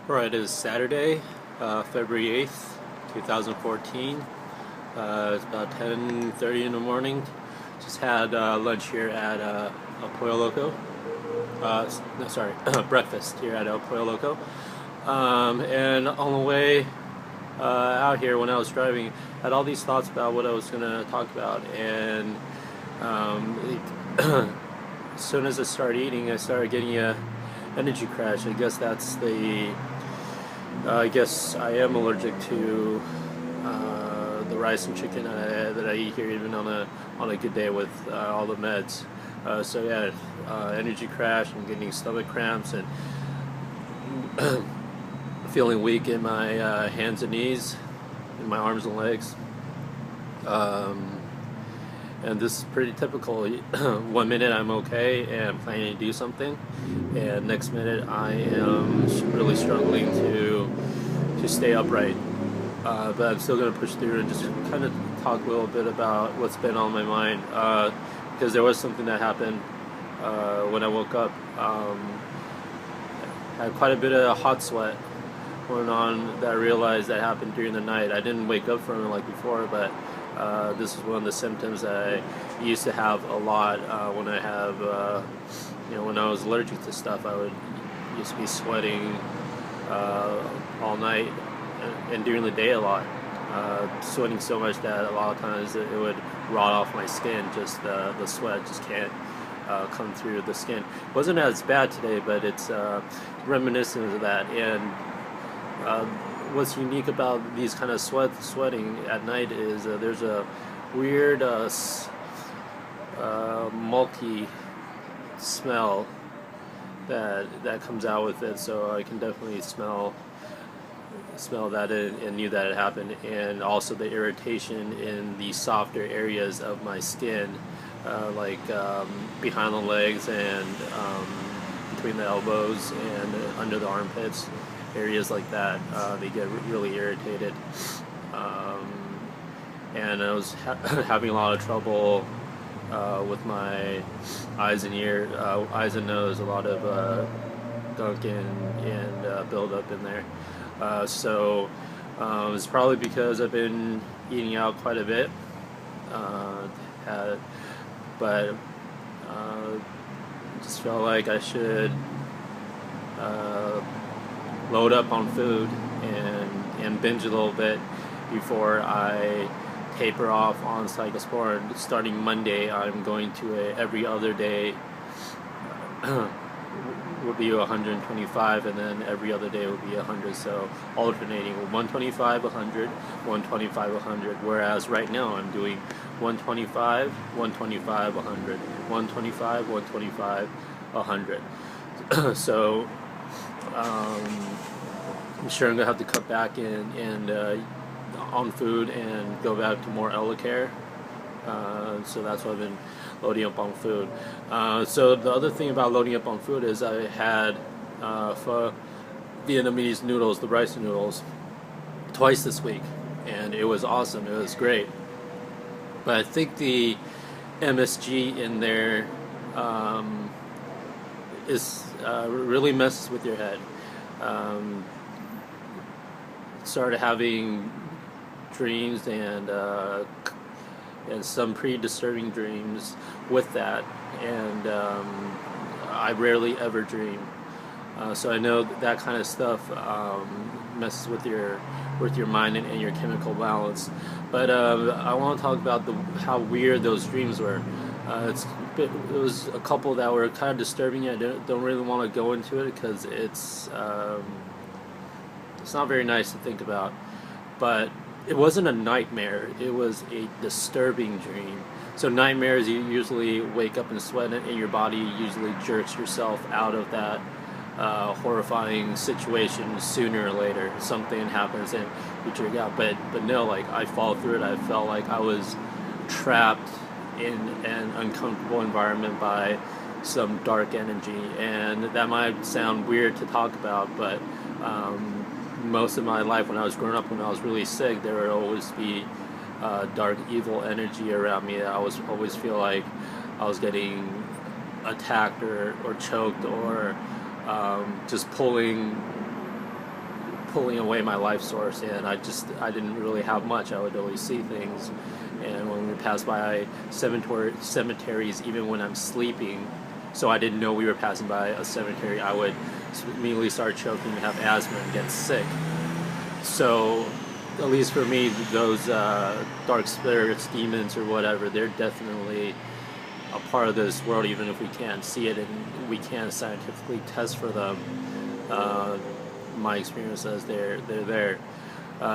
Right, it is Saturday, February 8th, 2014. It's about 10:30 in the morning. Just had lunch here at El Pollo Loco. No, sorry, breakfast here at El Pollo Loco. And on the way out here, when I was driving, I had all these thoughts about what I was going to talk about. And as soon as I started eating, I started getting a energy crash. I guess that's I guess I am allergic to the rice and chicken that I eat here, even on a good day with all the meds. So yeah, energy crash and getting stomach cramps and feeling weak in my hands and knees, in my arms and legs. And this is pretty typical. 1 minute I'm okay and I'm planning to do something, and next minute I am really struggling to stay upright. But I'm still going to push through and just kind of talk a little bit about what's been on my mind, because there was something that happened when I woke up. Had quite a bit of hot sweat going on that I realized that happened during the night. I didn't wake up from it like before, but this is one of the symptoms that I used to have a lot when I have, when I was allergic to stuff. I would used to be sweating all night and during the day a lot. Sweating so much that a lot of times it would rot off my skin. Just the sweat just can't come through the skin. It wasn't as bad today, but it's reminiscent of that. And what's unique about these kind of sweating at night is there's a weird mulky smell that comes out with it. So I can definitely smell that and knew that it happened. And also the irritation in the softer areas of my skin, like behind the legs and between the elbows and under the armpits. Areas like that, they get really irritated, and I was having a lot of trouble with my eyes and nose. A lot of gunk and build up in there. So it's probably because I've been eating out quite a bit, but just felt like I should load up on food and binge a little bit before I taper off on cyclosporin. Starting Monday, I'm going to every other day will be 125, and then every other day will be 100. So alternating 125, 100, 125, 100. Whereas right now I'm doing 125, 125, 100, 125, 125, 100. So I'm sure I'm gonna have to cut back on food and go back to more Elacare. So that's why I've been loading up on food. So the other thing about loading up on food is I had Vietnamese noodles, the rice noodles, twice this week, and it was awesome. It was great. But I think the MSG in there is really messes with your head. Started having dreams and some pretty disturbing dreams with that, and I rarely ever dream. So I know that kind of stuff messes with your mind and your chemical balance. But I want to talk about how weird those dreams were. It was a couple that were kind of disturbing. I don't really want to go into it because it's not very nice to think about. But it wasn't a nightmare. It was a disturbing dream. So nightmares, you usually wake up and sweat, and your body usually jerks yourself out of that horrifying situation sooner or later. Something happens and you jerk out. But no, like I fall through it. I felt like I was trapped in an uncomfortable environment by some dark energy, and that might sound weird to talk about, but most of my life when I was growing up, when I was really sick, there would always be dark evil energy around me. I was always feel like I was getting attacked or choked or just pulling pulling away my life source, and I didn't really have much. I would always see things, and when we passed by cemeteries, even when I'm sleeping, so I didn't know we were passing by a cemetery, I would immediately start choking and have asthma and get sick. So, at least for me, those dark spirits, demons, or whatever, they're definitely a part of this world, even if we can't see it and we can't scientifically test for them. My experience says they're there.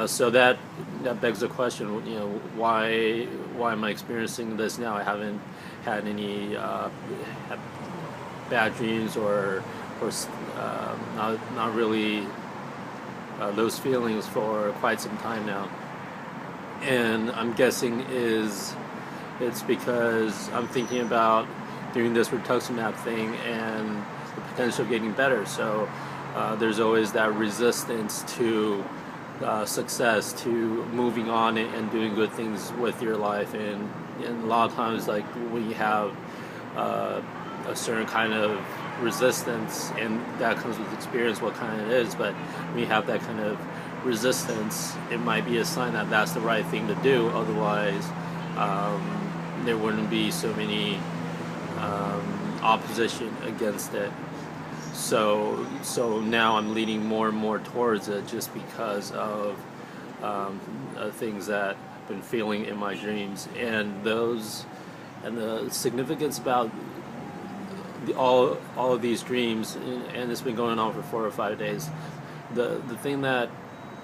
So that begs the question, why am I experiencing this now? I haven't had any bad dreams or not really those feelings for quite some time now, and I'm guessing it's because I'm thinking about doing this Rituximab thing and the potential of getting better. So there's always that resistance to success, to moving on and doing good things with your life, and a lot of times, like, when you have a certain kind of resistance, and that comes with experience what kind it is, but when you have that kind of resistance, it might be a sign that that's the right thing to do. Otherwise there wouldn't be so many opposition against it. So now I'm leaning more and more towards it, just because of things that I've been feeling in my dreams, and the significance about all of these dreams, and it's been going on for 4 or 5 days. The thing that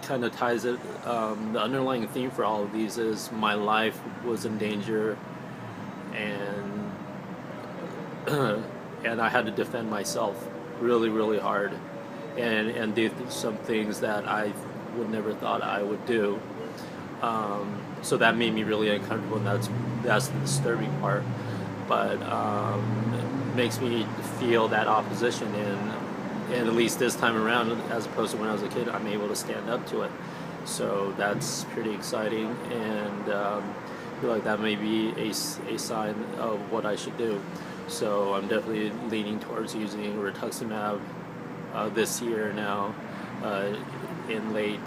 kind of ties it, the underlying theme for all of these is my life was in danger, and and I had to defend myself really, really hard, and did some things that I would never thought I would do. So that made me really uncomfortable, and that's the disturbing part. But it makes me feel that opposition, and at least this time around, as opposed to when I was a kid, I'm able to stand up to it. So that's pretty exciting, and I feel like that may be a sign of what I should do. So I'm definitely leaning towards using Rituximab this year now, in late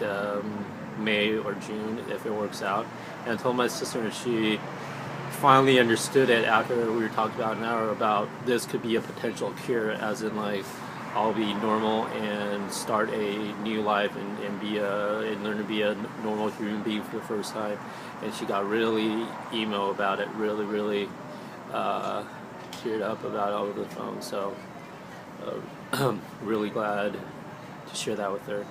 May or June, if it works out. And I told my sister, and she finally understood it after we were talking about an hour, about this could be a potential cure, as in, like, I'll be normal and start a new life and learn to be a normal human being for the first time. And she got really emo about it, really teared up about it over the phone. So really glad to share that with her.